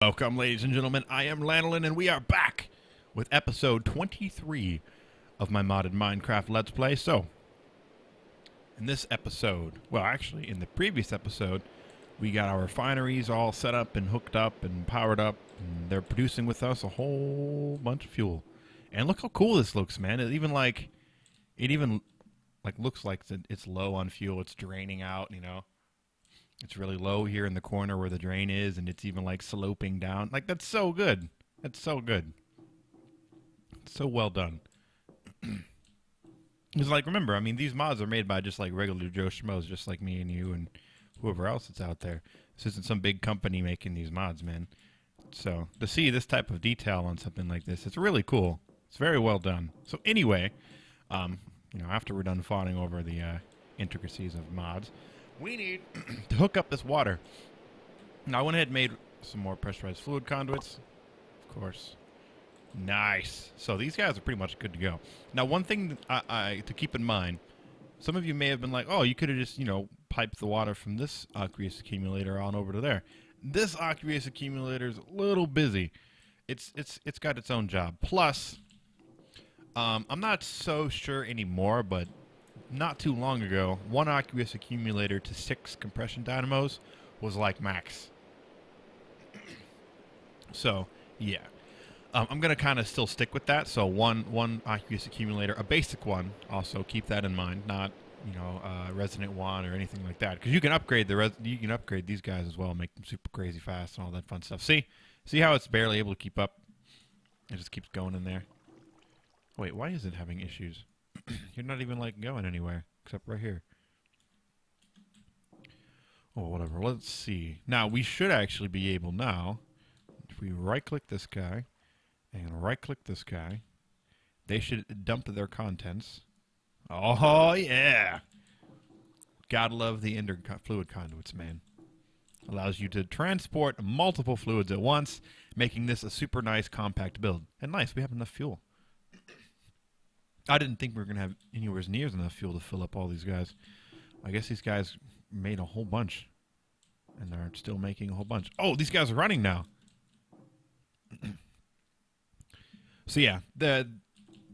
Welcome, ladies and gentlemen. I am Lanolin, and we are back with episode 23 of my modded Minecraft Let's Play. So, in this episode, well, actually, in the previous episode, we got our refineries all set up and hooked up and powered up, and they're producing with us a whole bunch of fuel. And look how cool this looks, man. It even looks like it's low on fuel. It's draining out, you know. It's really low here in the corner where the drain is, and it's even like sloping down. Like, that's so good. That's so good. It's so well done. It's like, remember, I mean, these mods are made by just like regular Joe Schmoes, just like me and you and whoever else that's out there. This isn't some big company making these mods, man. So, to see this type of detail on something like this, it's really cool. It's very well done. So, anyway, you know, after we're done fawning over the intricacies of mods, we need to hook up this water. Now, I went ahead and made some more pressurized fluid conduits. Of course. Nice. So these guys are pretty much good to go. Now, one thing to keep in mind, some of you may have been like, oh, you could have just, you know, piped the water from this aqueous accumulator on over to there. This aqueous accumulator is a little busy. It's got its own job. Plus, I'm not so sure anymore, but not too long ago, one aqueous accumulator to 6 compression dynamos was like max. So, yeah. I'm going to kind of still stick with that. So one aqueous accumulator, a basic one, also keep that in mind, not, you know, Resident 1 or anything like that. Because you can upgrade you can upgrade these guys as well, make them super crazy fast and all that fun stuff. See how it's barely able to keep up? It just keeps going in there. Wait, why is it having issues? You're not even, like, going anywhere, except right here. Oh, whatever. Let's see. Now, we should actually be able now, if we right-click this guy, and right-click this guy, they should dump their contents. Oh, yeah! Gotta love the fluid conduits, man. Allows you to transport multiple fluids at once, making this a super nice, compact build. And nice, we have enough fuel. I didn't think we were going to have anywhere near enough fuel to fill up all these guys. I guess these guys made a whole bunch. And they're still making a whole bunch. Oh, these guys are running now. So yeah, the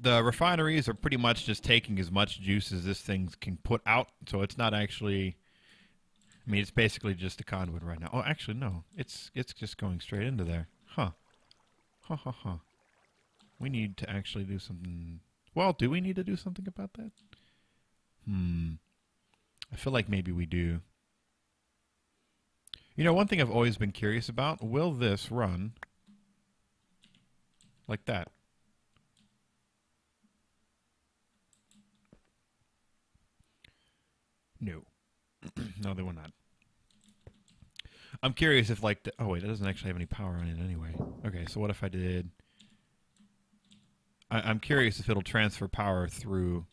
refineries are pretty much just taking as much juice as this thing can put out. So it's not actually... I mean, it's basically just a conduit right now. Oh, actually, no. It's just going straight into there. Huh. We need to actually do something... Well, do we need to do something about that? I feel like maybe we do. You know, one thing I've always been curious about, will this run like that? No. No, they will not. I'm curious if, like, oh, wait, it doesn't actually have any power on it anyway. Okay, so what if I did... I'm curious if it'll transfer power through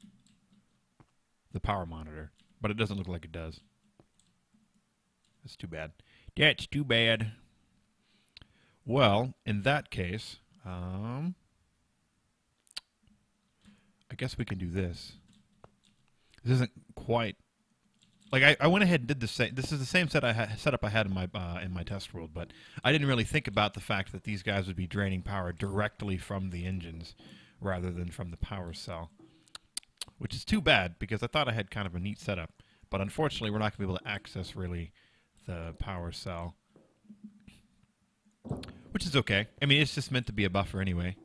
the power monitor, but it doesn't look like it does. That's too bad. That's too bad. Well, in that case, I guess we can do this. This isn't quite... Like, I went ahead and did the same... This is the same setup I had in my test world, but I didn't really think about the fact that these guys would be draining power directly from the engines rather than from the power cell, which is too bad because I thought I had kind of a neat setup. But unfortunately, we're not going to be able to access really the power cell, which is okay. I mean, it's just meant to be a buffer anyway.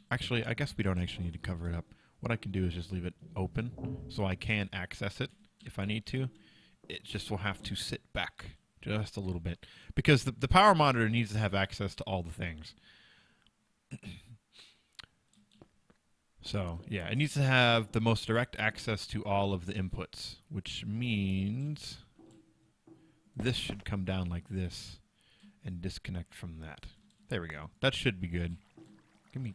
Actually, I guess we don't actually need to cover it up. What I can do is just leave it open so I can access it if I need to. It just will have to sit back just a little bit because the power monitor needs to have access to all the things. So, yeah, it needs to have the most direct access to all of the inputs, which means this should come down like this and disconnect from that. There we go. That should be good. Gimme.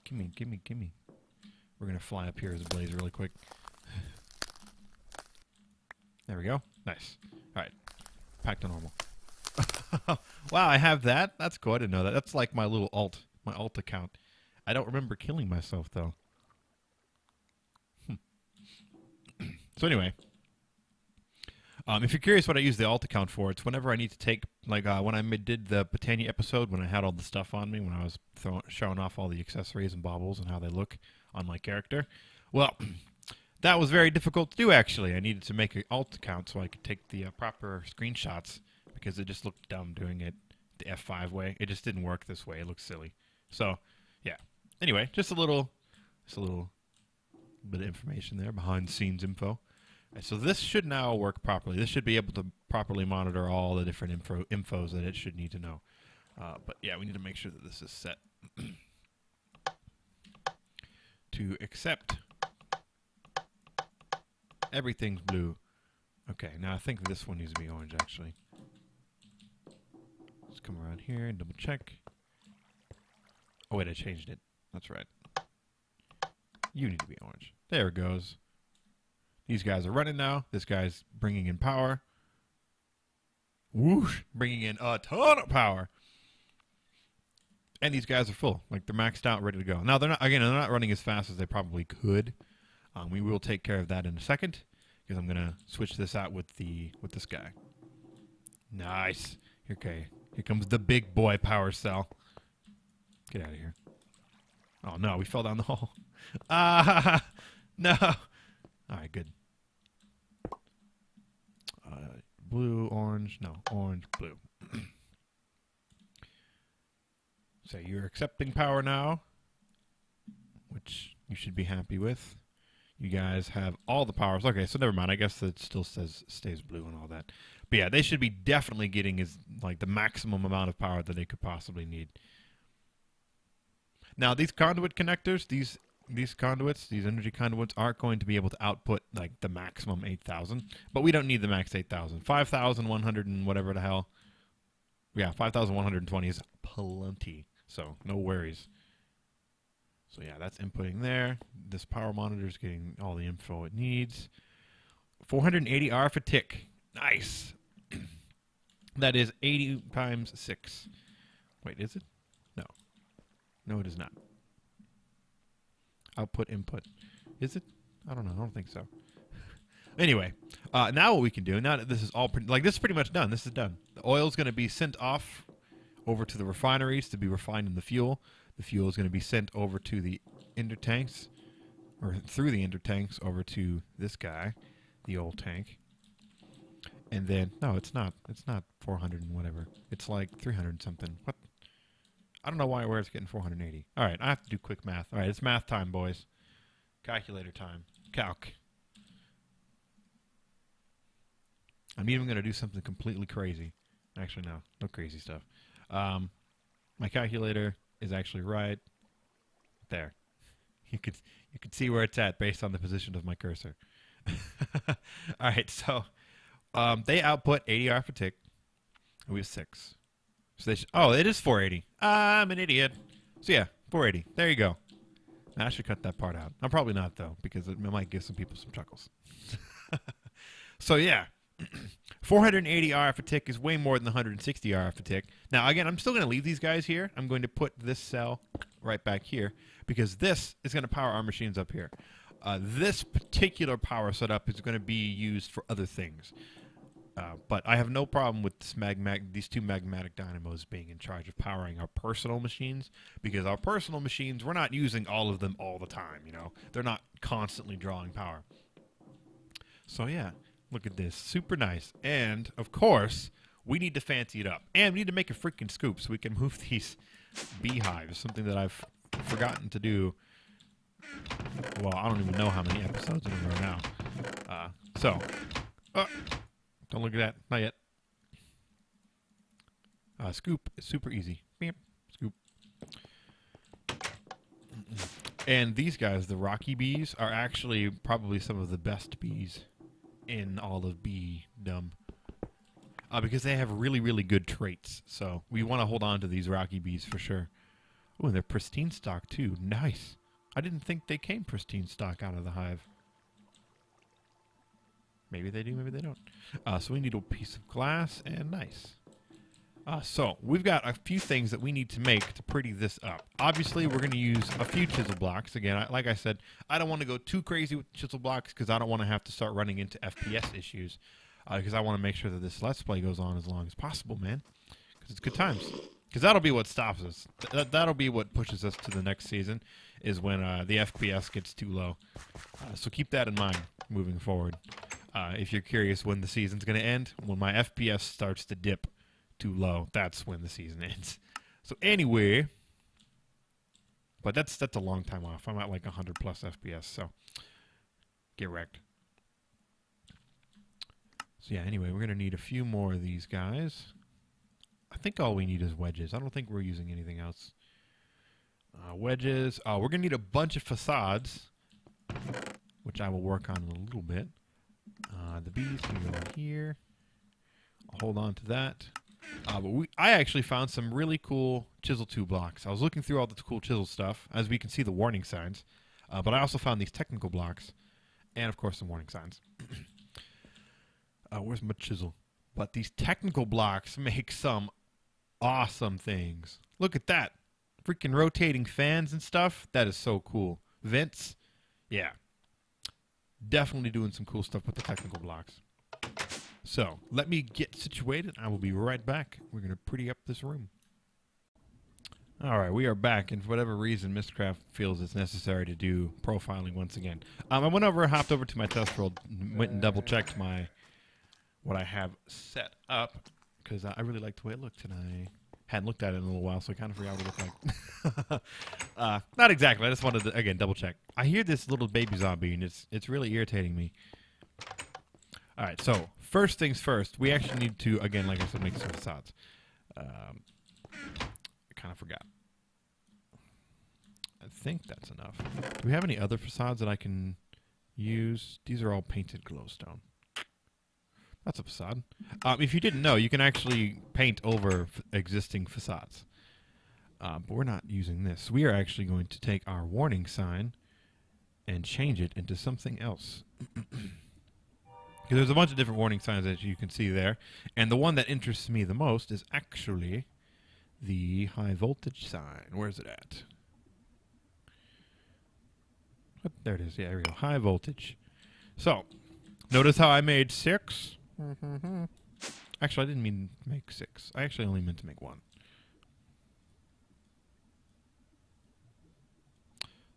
We're going to fly up here as a blaze really quick. There we go. Nice. All right. Back to normal. Wow, I have that? That's cool. I didn't know that. That's like my little alt account. I don't remember killing myself, though. So anyway, If you're curious what I use the alt account for, it's whenever I need to take, like when I did the Britannia episode, when I had all the stuff on me, when I was showing off all the accessories and baubles and how they look on my character. Well, that was very difficult to do, actually. I needed to make an alt account so I could take the proper screenshots, because it just looked dumb doing it the F5 way. It just didn't work this way. It looks silly. So, yeah. Anyway, just a little bit of information there, behind the scenes info. So this should now work properly. This should be able to properly monitor all the different infos that it should need to know. But yeah, we need to make sure that this is set to accept everything's blue. Okay, now I think this one needs to be orange, actually. Let's come around here and double check. Oh wait, I changed it. That's right. You need to be orange. There it goes. These guys are running now. This guy's bringing in power. Whoosh! Bringing in a ton of power. And these guys are full. Like, they're maxed out, ready to go. Now, they're not running as fast as they probably could. We will take care of that in a second, because I'm going to switch this out with this guy. Nice. Okay. Here comes the big boy power cell. Get out of here. Oh, no. We fell down the hole. No. All right, good. Blue, orange, no, orange, blue. So you're accepting power now, which you should be happy with. You guys have all the powers. Okay, so never mind. I guess it still stays blue and all that. But yeah, they should be definitely getting like the maximum amount of power that they could possibly need. Now these conduit connectors, these energy conduits aren't going to be able to output like the maximum 8,000, but we don't need the max 8,000. 5,100 and whatever the hell. Yeah, 5,120 is plenty, so no worries. So yeah, that's inputting there. This power monitor is getting all the info it needs. 480 R for tick. Nice. That is 80 times 6. Wait, is it? No. No, it is not. Output, input. Is it? I don't know. I don't think so. Anyway, now what we can do, now that this is all, this is pretty much done. This is done. The oil is going to be sent off over to the refineries to be refined in the fuel. The fuel is going to be sent over to the intertanks, or through the intertanks over to this guy, the old tank. And then, no, it's not. It's not 400 and whatever. It's like 300 something. What? I don't know where it's getting 480. All right, I have to do quick math. All right, it's math time, boys. Calculator time. Calc. I'm even going to do something completely crazy. Actually, no crazy stuff. My calculator is actually right there. You could see where it's at based on the position of my cursor. All right, so they output 80 R per tick. And we have 6. So oh, it is 480. I'm an idiot. So yeah, 480. There you go. Now, I should cut that part out. I'm probably not, though, because it might give some people some chuckles. So yeah, 480 R per tick is way more than 160 R per tick. Now, again, I'm still going to leave these guys here. I'm going to put this cell right back here, because this is going to power our machines up here. This particular power setup is going to be used for other things. But I have no problem with these two magmatic dynamos being in charge of powering our personal machines, because our personal machines, we're not using all of them all the time, you know. They're not constantly drawing power. So yeah, look at this. Super nice. And, of course, we need to fancy it up. And we need to make a freaking scoop so we can move these beehives, something that I've forgotten to do. Well, I don't even know how many episodes in there are now. Don't look at that. Not yet. Scoop is super easy. Beep. Scoop. And these guys, the Rocky bees, are actually probably some of the best bees in all of bee-dom. Because they have really, really good traits. So we want to hold on to these Rocky bees for sure. Oh, and they're pristine stock too. Nice. I didn't think they came pristine stock out of the hive. Maybe they do, maybe they don't. So we need a piece of glass, and nice. So we've got a few things that we need to make to pretty this up. Obviously, we're going to use a few chisel blocks. Again, like I said, I don't want to go too crazy with chisel blocks because I don't want to have to start running into FPS issues. because I want to make sure that this Let's Play goes on as long as possible, man. Because it's good times. Because that'll be what stops us. That'll be what pushes us to the next season, is when the FPS gets too low. So keep that in mind moving forward. If you're curious when the season's going to end, when my FPS starts to dip too low, that's when the season ends. So anyway, but that's a long time off. I'm at like 100 plus FPS, so get wrecked. So yeah, anyway, we're going to need a few more of these guys. I think all we need is wedges. I don't think we're using anything else. Wedges. We're going to need a bunch of facades, which I will work on in a little bit. The bees can go in here. I'll hold on to that. But I actually found some really cool Chisel 2 blocks. I was looking through all the cool Chisel stuff. As we can see, the warning signs. But I also found these technical blocks. And, of course, some warning signs. Where's my Chisel? But these technical blocks make some awesome things. Look at that. Freaking rotating fans and stuff. That is so cool. Vents. Yeah. Definitely doing some cool stuff with the technical blocks. So, let me get situated. I will be right back. We're going to pretty up this room. Alright, we are back, and for whatever reason, Mistcraft feels it's necessary to do profiling once again. I went over, hopped over to my test world, went and double-checked what I have set up, because I really liked the way it looked, and I hadn't looked at it in a little while, so I kind of forgot what it looked like. Not exactly. I just wanted to, again, double-check. I hear this little baby zombie, and it's really irritating me. All right, so first things first, we actually need to, again, like I said, make some facades. I kind of forgot. I think that's enough. Do we have any other facades that I can use? These are all painted glowstone. That's a facade. If you didn't know, you can actually paint over existing facades. But we're not using this. We are actually going to take our warning sign and change it into something else. Because there's a bunch of different warning signs that you can see there. And the one that interests me the most is actually the high voltage sign. Where's it at? What? There it is. Yeah, there we go. High voltage. So, notice how I made 6? Actually, I didn't mean to make 6. I actually only meant to make 1.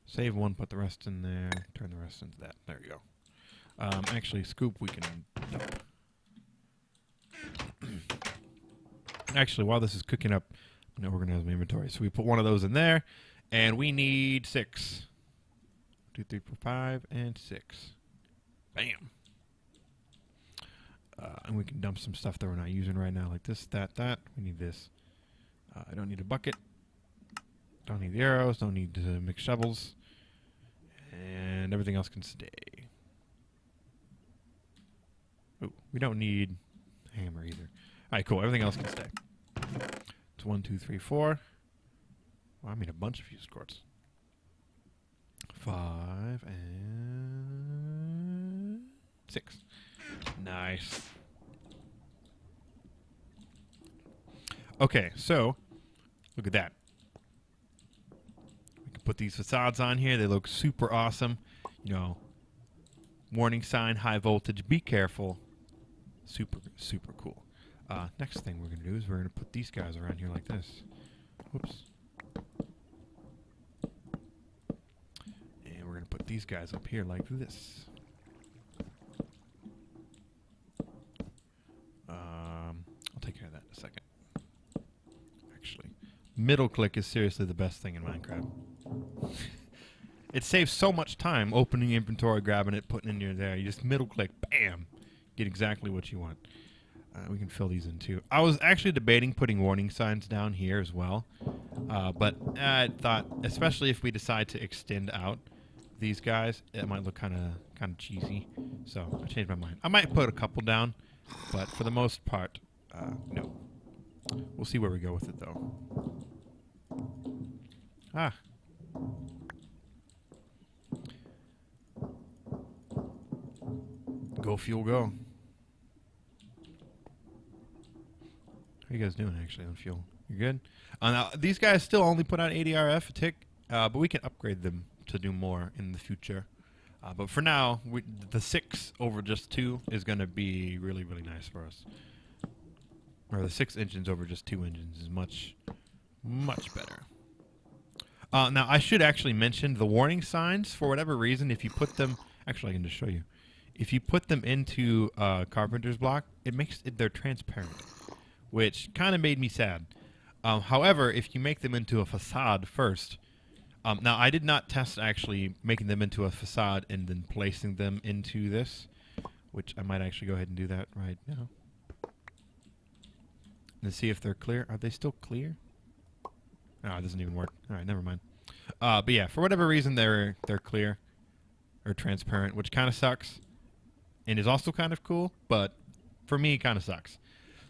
Save 1, put the rest in there, turn the rest into that. There you go. Actually, scoop we can dump. Actually, while this is cooking up, I'm going to organize my inventory. So we put one of those in there, and we need 6. 2, 3, 4, 5, and 6. Bam. And we can dump some stuff that we're not using right now, like this, that. We need this. I don't need a bucket. Don't need the arrows. Don't need to mix shovels. And everything else can stay. Ooh, we don't need a hammer either. All right, cool. Everything else can stay. It's 1, 2, 3, 4. Well, I mean a bunch of fused quartz. 5 and 6. Nice. Okay, so look at that. We can put these facades on here. They look super awesome. You know, warning sign, high voltage, be careful. Super, super cool. Next thing we're going to do is we're going to put these guys around here like this. Whoops. And we're going to put these guys up here like this. I'll take care of that in a second. Actually, middle click is seriously the best thing in Minecraft. It saves so much time opening inventory, grabbing it, putting it in there. You just middle click, bam, get exactly what you want. We can fill these in too. I was actually debating putting warning signs down here as well, but I thought, especially if we decide to extend out these guys, it might look kind of cheesy. So I changed my mind. I might put a couple down, but for the most part, no. We'll see where we go with it though. Ah. Go fuel go. How you guys doing actually on fuel? You good? Now, these guys still only put out 80 RF a tick, but we can upgrade them to do more in the future. But for now, the 6 over just 2 is going to be really, really nice for us. Or the 6 engines over just 2 engines is much, much better. Now, I should actually mention the warning signs. For whatever reason, if you put them... Actually, I can just show you. If you put them into Carpenter's Block, they're transparent, which kind of made me sad. However, if you make them into a facade first... now, I did not test actually making them into a facade and then placing them into this, which I might actually go ahead and do that right now. And see if they're clear. Are they still clear? Oh, it doesn't even work. All right, never mind. But yeah, for whatever reason, they're clear or transparent, which kind of sucks and is also kind of cool, but for me, it kind of sucks.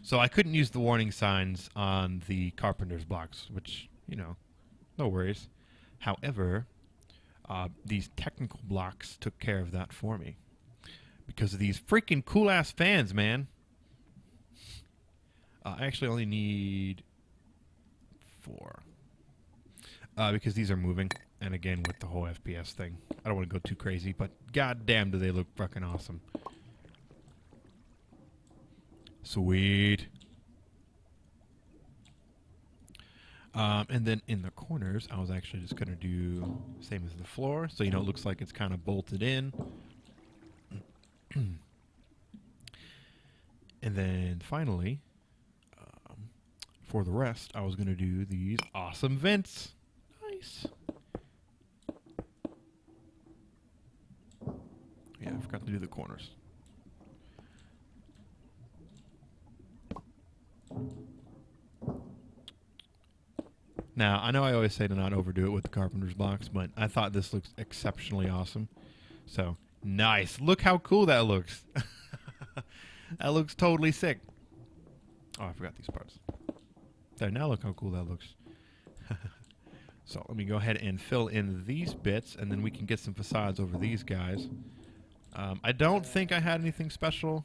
So I couldn't use the warning signs on the Carpenter's Blocks, which, you know, no worries. However, these technical blocks took care of that for me because of these freaking cool-ass fans, man. I actually only need 4 because these are moving. And again, with the whole FPS thing, I don't want to go too crazy, but goddamn, do they look fucking awesome. Sweet. And then in the corners, I was actually just going to do same as the floor. So, you know, it looks like it's kind of bolted in. And then finally, for the rest, I was going to do these awesome vents. Nice. Yeah, I forgot to do the corners. Now, I know I always say to not overdo it with the Carpenter's Blocks, but I thought this looks exceptionally awesome. So, nice. Look how cool that looks. That looks totally sick. Oh, I forgot these parts. There, now look how cool that looks. So, let me go ahead and fill in these bits, and then we can get some facades over these guys. I don't think I had anything special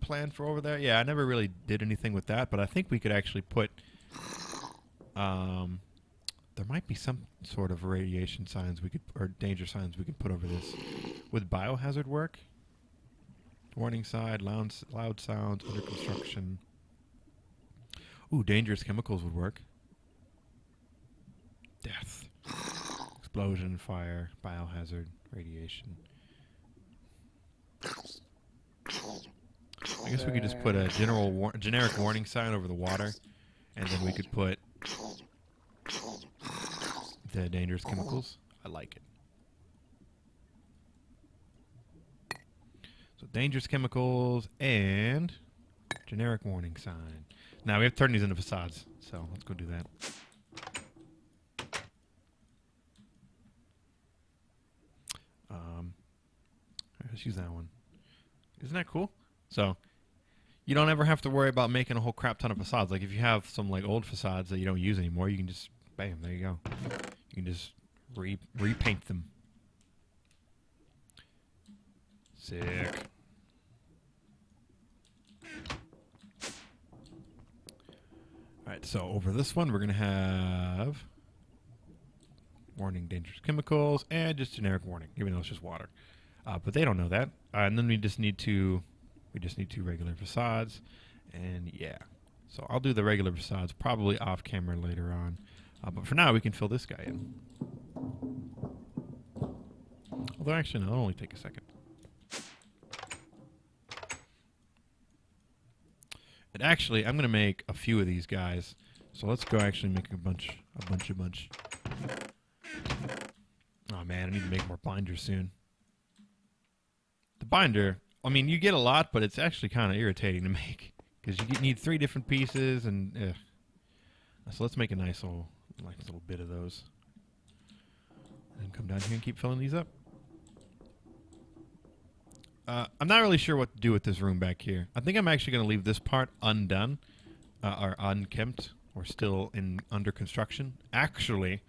planned for over there. Yeah, I never really did anything with that, but I think we could actually put... there might be some sort of radiation signs we could, or danger signs we could put over this. Would biohazard work? Warning side, loud sounds, under construction. Ooh, dangerous chemicals would work. Death. Explosion, fire, biohazard, radiation. I guess we could just put a generic warning sign over the water, and then we could put the dangerous chemicals. I like it. So dangerous chemicals and generic warning sign. Now we have to turn these into facades, so let's go do that. Let's use that one. Isn't that cool? So you don't ever have to worry about making a whole crap ton of facades. Like if you have some like old facades that you don't use anymore, you can just bam, there you go. You can just repaint them. Sick. Alright, so over this one we're gonna have warning dangerous chemicals and just generic warning, even though it's just water. But they don't know that. And then we just need two regular facades, and yeah. So I'll do the regular facades probably off camera later on. But for now, we can fill this guy in. Although actually, no, it'll only take a second. And actually, I'm gonna make a few of these guys. So let's go actually make a bunch. Oh man, I need to make more binders soon. The binder, I mean, you get a lot, but it's actually kind of irritating to make because you need 3 different pieces, and so let's make a nice little bit of those, and then come down here and keep filling these up. I'm not really sure what to do with this room back here. I think I'm actually going to leave this part undone, or unkempt, or still under construction. Actually,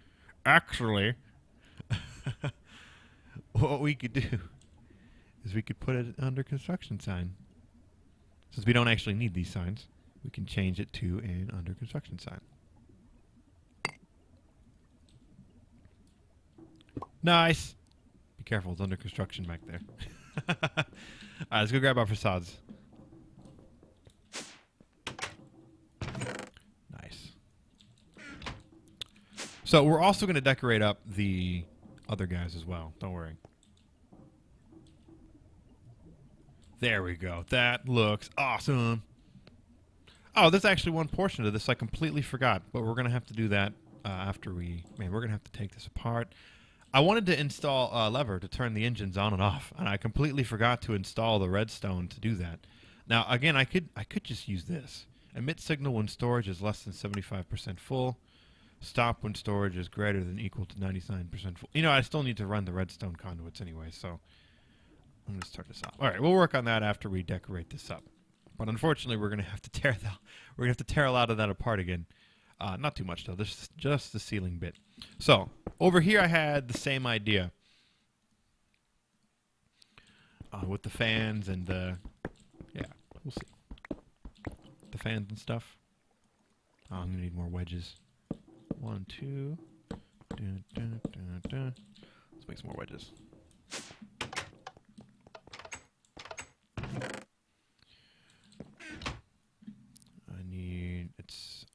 what we could do is we could put it under construction sign. Since we don't actually need these signs, we can change it to an under construction sign. Nice! Careful, it's under construction back there. Alright, let's go grab our facades. Nice. So we're also going to decorate up the other guys as well. Don't worry. There we go. That looks awesome. Oh, there's actually one portion of this I completely forgot, but we're going to have to do that after we... Man, we're going to have to take this apart. I wanted to install a lever to turn the engines on and off, and I completely forgot to install the redstone to do that. Now, again, I could just use this. Emit signal when storage is less than 75% full. Stop when storage is greater than equal to 99% full. You know, I still need to run the redstone conduits anyway, so I'm going to start this off. All right, we'll work on that after we decorate this up. But unfortunately, we're going to have to tear a lot of that apart again. Not too much though. This is just the ceiling bit. So over here, I had the same idea with the fans and the we'll see the fans and stuff. Oh, I'm gonna need more wedges. 1, 2. Let's make some more wedges.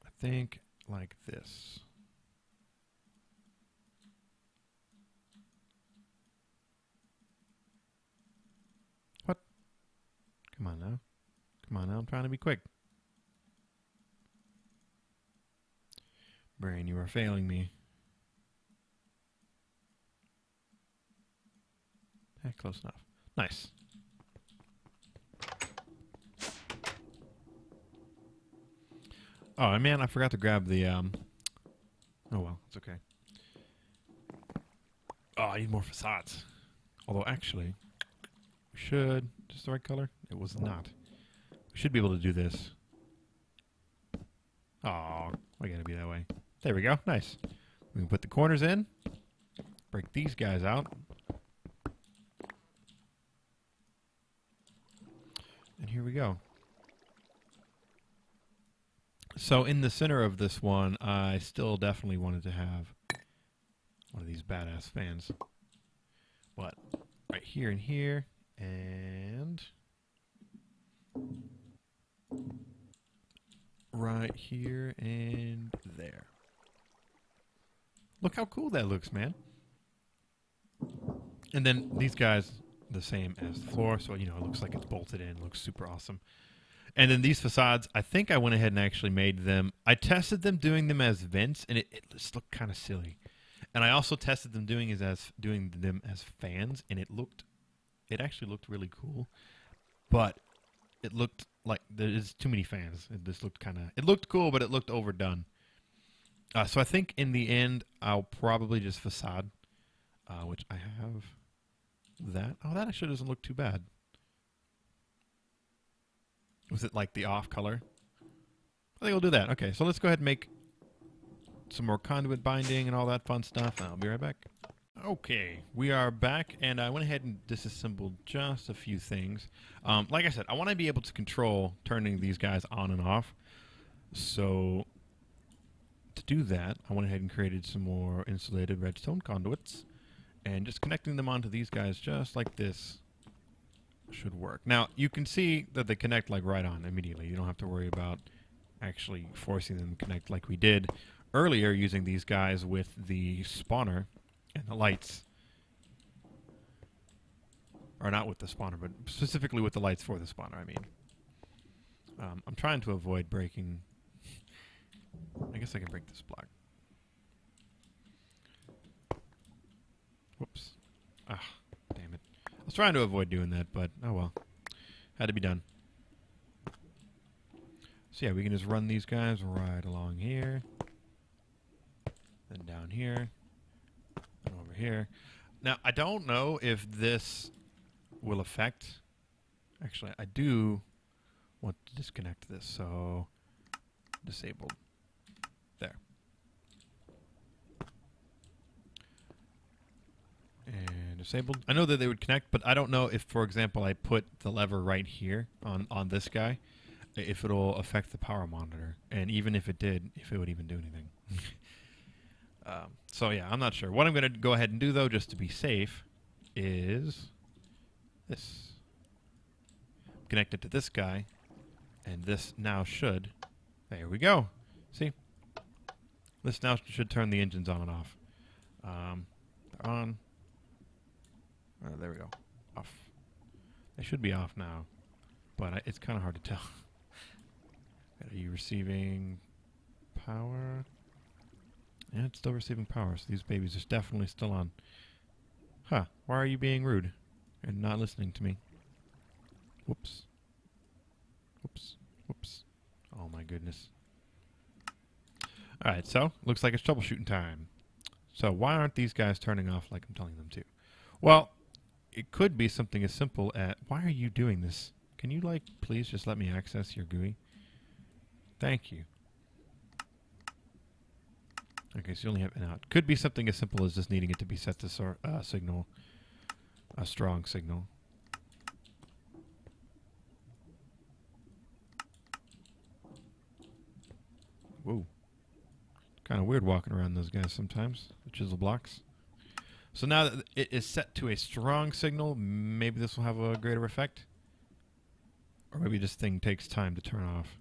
I think like this. What? Come on now. Come on now. I'm trying to be quick. Brain, you are failing me. Close enough. Nice. Oh, man, I forgot to grab the, oh, well, it's okay. Oh, I need more facades. Although, actually, we should... Just the right color? It was not. We should be able to do this. Oh, why gotta be that way? There we go. Nice. We can put the corners in. Break these guys out. And here we go. So in the center of this one, I still definitely wanted to have one of these badass fans. What? Right here and here, and right here and there. Look how cool that looks, man. And then these guys, the same as the floor, so you know, it looks like it's bolted in. It looks super awesome. And then these facades, I think I went ahead and actually made them. I tested them doing them as vents, and it just looked kind of silly. And I also tested them doing them as fans, and it actually looked really cool. But it looked like there's too many fans. It just looked it looked cool, but it looked overdone. So I think in the end, I'll probably just facade, which I have that. Oh, that actually doesn't look too bad. Was it like the off color? I think we'll do that. Okay, so let's go ahead and make some more conduit binding and all that fun stuff. I'll be right back. Okay, we are back, and I went ahead and disassembled just a few things. Like I said, I want to be able to control turning these guys on and off. So to do that, I went ahead and created some more insulated redstone conduits, and just connecting them onto these guys just like this should work. Now, you can see that they connect like right on immediately. You don't have to worry about actually forcing them to connect like we did earlier using these guys with the spawner and the lights. Or not with the spawner, but specifically with the lights for the spawner, I mean. I'm trying to avoid breaking... I guess I can break this block. Whoops. Ah, damn it. I was trying to avoid doing that, but oh well. Had to be done. So yeah, we can just run these guys right along here. Then down here. And over here. Now, I don't know if this will affect... Actually, I do want to disconnect this, so... Disabled. There. And disabled. I know that they would connect, but I don't know if, for example, I put the lever right here on this guy, if it'll affect the power monitor. And even if it did, if it would even do anything. So yeah, I'm not sure. What I'm going to go ahead and do, though, just to be safe, is this. Connect it to this guy, and this now should. There we go. See? This now should turn the engines on and off. They're on. There we go. Off. They should be off now, but it's kind of hard to tell. Are you receiving power? Yeah, it's still receiving power, so these babies are definitely still on. Huh. Why are you being rude and not listening to me? Whoops. Whoops. Whoops. Oh my goodness. Alright, so looks like it's troubleshooting time. So why aren't these guys turning off like I'm telling them to? Well, it could be something as simple as, why are you doing this? Can you, like, please just let me access your GUI? Thank you. Okay, so you only have an out. Could be something as simple as just needing it to be set to signal, a strong signal. Whoa. Kind of weird walking around those guys sometimes, the Chisel blocks. So now that it is set to a strong signal, maybe this will have a greater effect. Or maybe this thing takes time to turn off.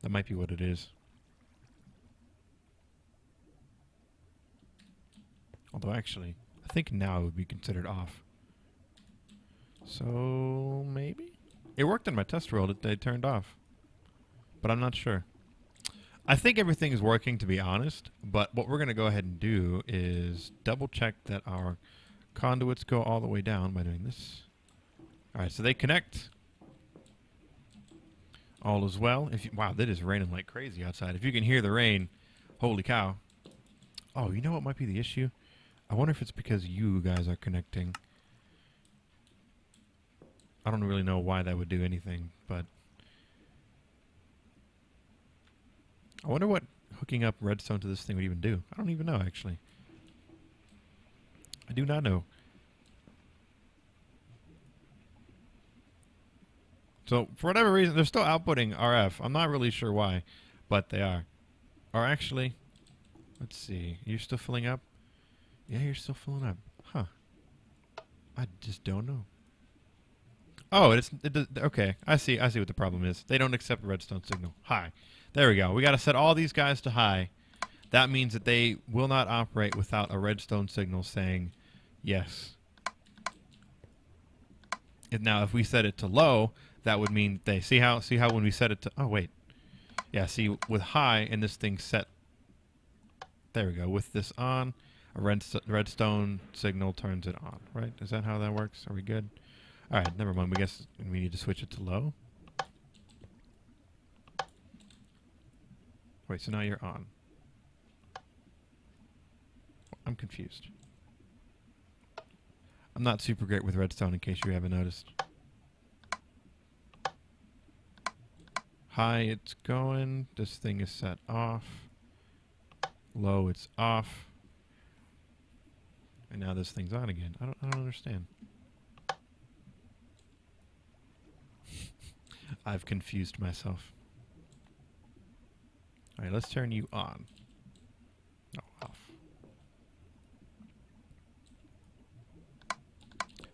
That might be what it is. Although actually, I think now it would be considered off. So maybe? It worked in my test world, they turned off. But I'm not sure. I think everything is working, to be honest, but what we're going to go ahead and do is double check that our conduits go all the way down by doing this. Alright, so they connect. All is well. Wow, that is raining like crazy outside. If you can hear the rain, holy cow. Oh, you know what might be the issue? I wonder if it's because you guys are connecting. I don't really know why that would do anything, but I wonder what hooking up redstone to this thing would even do. I don't even know, actually. I do not know. So, for whatever reason, they're still outputting RF. I'm not really sure why, but they are. Or actually, let's see. You're still filling up? Yeah, you're still filling up. Huh. I just don't know. Oh, okay. I see what the problem is. They don't accept a redstone signal. High. There we go. We got to set all these guys to high. That means that they will not operate without a redstone signal saying yes. And now, if we set it to low, that would mean they see how when we set it to, oh wait, yeah, see with high and this thing set. There we go. With this on, a redstone signal turns it on. Right? Is that how that works? Are we good? All right. Never mind. We guess we need to switch it to low. Wait. So now you're on. I'm confused. I'm not super great with redstone, in case you haven't noticed. High, it's going. This thing is set off. Low, it's off. And now this thing's on again. I don't understand. I've confused myself. All right, let's turn you on. No, off.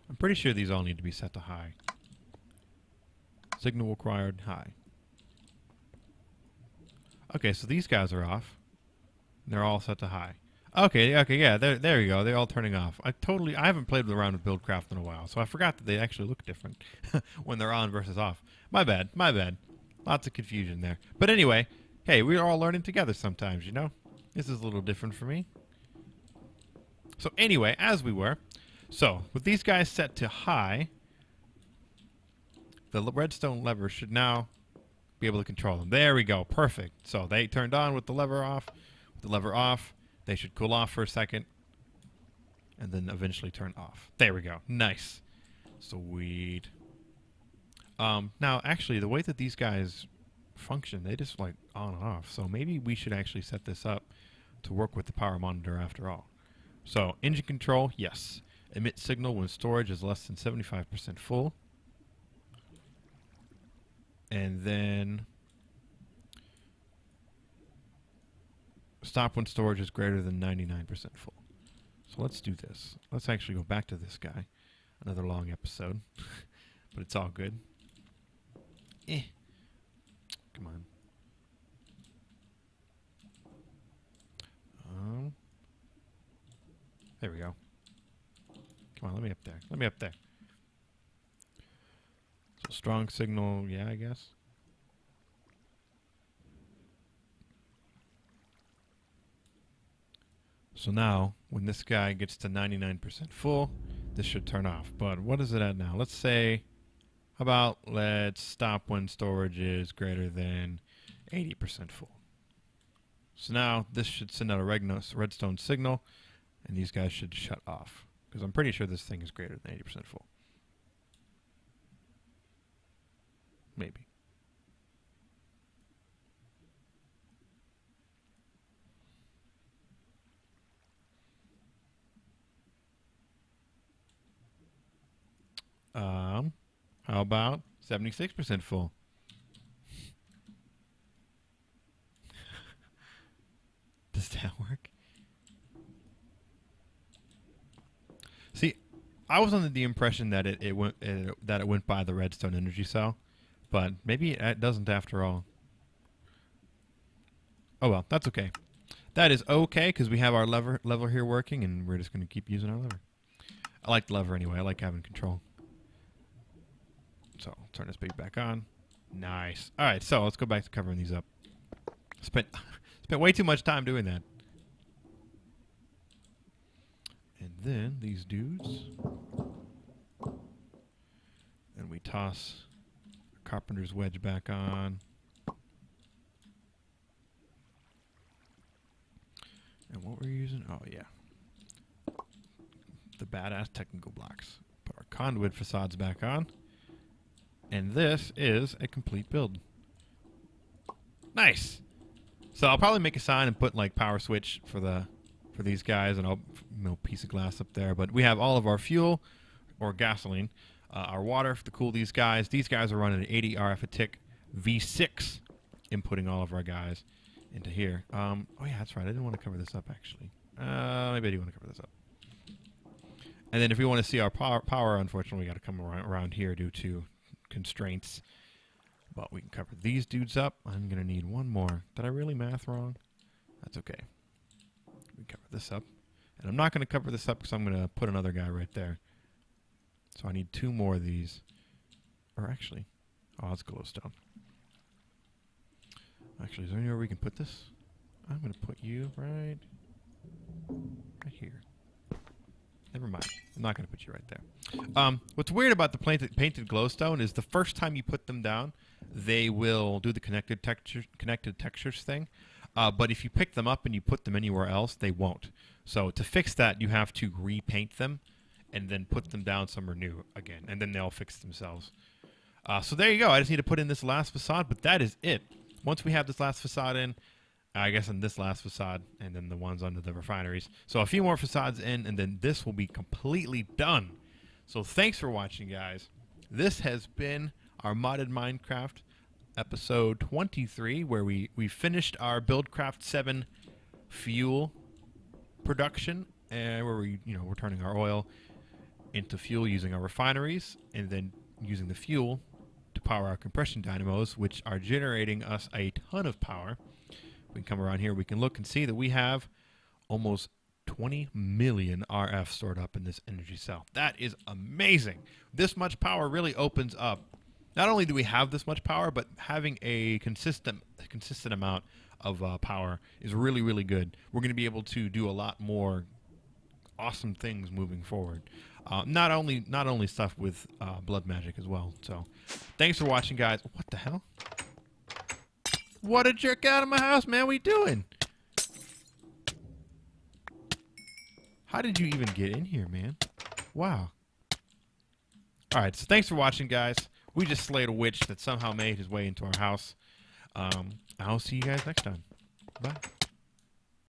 I'm pretty sure these all need to be set to high. Signal required, high. Okay, so these guys are off. They're all set to high. Okay, yeah, there you go. They're all turning off. I haven't played around with Buildcraft in a while, so I forgot that they actually look different when they're on versus off. My bad. Lots of confusion there. But anyway, hey, we're all learning together sometimes, you know? This is a little different for me. So anyway, as we were, so with these guys set to high, the redstone lever should now be able to control them. There we go. Perfect. So they turned on with the lever off. With the lever off, they should cool off for a second and then eventually turn off. There we go. Nice. Sweet. Now, actually, the way that these guys function, they just like on and off. So maybe we should actually set this up to work with the power monitor after all. So engine control, yes. Emit signal when storage is less than 75% full. And then stop when storage is greater than 99% full. So let's do this. Let's actually go back to this guy. Another long episode. But it's all good. Come on. There we go. Come on, let me up there. Let me up there. So strong signal, yeah, I guess. So now, when this guy gets to 99% full, this should turn off. But what is it at now? Let's say, how about let's stop when storage is greater than 80% full. So now this should send out a redstone signal, and these guys should shut off. Because I'm pretty sure this thing is greater than 80% full. Maybe. How about 76% full? Does that work? See, I was under the impression that it went by the redstone energy cell, but maybe it doesn't after all. Oh well, that's okay. That is okay because we have our lever here working, and we're just going to keep using our lever. I like the lever anyway. I like having control. So I'll turn this baby back on. Nice. All right, so let's go back to covering these up. Spent way too much time doing that. And then these dudes. And we toss a carpenter's wedge back on. And what we're using? Oh, yeah. The badass technical blocks. Put our conduit facades back on. And this is a complete build. Nice. So I'll probably make a sign and put like power switch for these guys, and I'll piece of glass up there. But we have all of our fuel or gasoline, our water to cool these guys. These guys are running an 80 RF a tick V6, inputting all of our guys into here. Oh yeah, that's right. I didn't want to cover this up actually. Maybe I do want to cover this up. And then if we want to see our power, unfortunately, we got to come around here due to constraints. But we can cover these dudes up. I'm going to need one more. Did I really math wrong? That's okay. We cover this up. And I'm not going to cover this up because I'm going to put another guy right there. So I need two more of these. Or actually, oh, it's glowstone. Actually, is there anywhere we can put this? I'm going to put you right here. Never mind. I'm not going to put you right there. What's weird about the painted glowstone is the first time you put them down, they will do the connected textures thing. But if you pick them up and you put them anywhere else, they won't. So to fix that, you have to repaint them and then put them down somewhere new again. And then they'll fix themselves. So there you go. I just need to put in this last facade, but that is it. Once we have this last facade in, I guess in this last facade, and then the ones under the refineries. So a few more facades in, and then this will be completely done. So thanks for watching, guys. This has been our modded Minecraft episode 23, where we finished our Buildcraft 7 fuel production, and where we're turning our oil into fuel using our refineries, and then using the fuel to power our compression dynamos, which are generating us a ton of power. We can come around here, we can look and see that we have almost 20 million RF stored up in this energy cell. That is amazing. This much power really opens up. Not only do we have this much power, but having a consistent amount of power is really, really good. We're going to be able to do a lot more awesome things moving forward. Not only stuff with blood magic as well. So thanks for watching, guys. What the hell? What a jerk out of my house, man. What are you doing? How did you even get in here, man? Wow. Alright, so thanks for watching, guys. We just slayed a witch that somehow made his way into our house. I'll see you guys next time. Bye.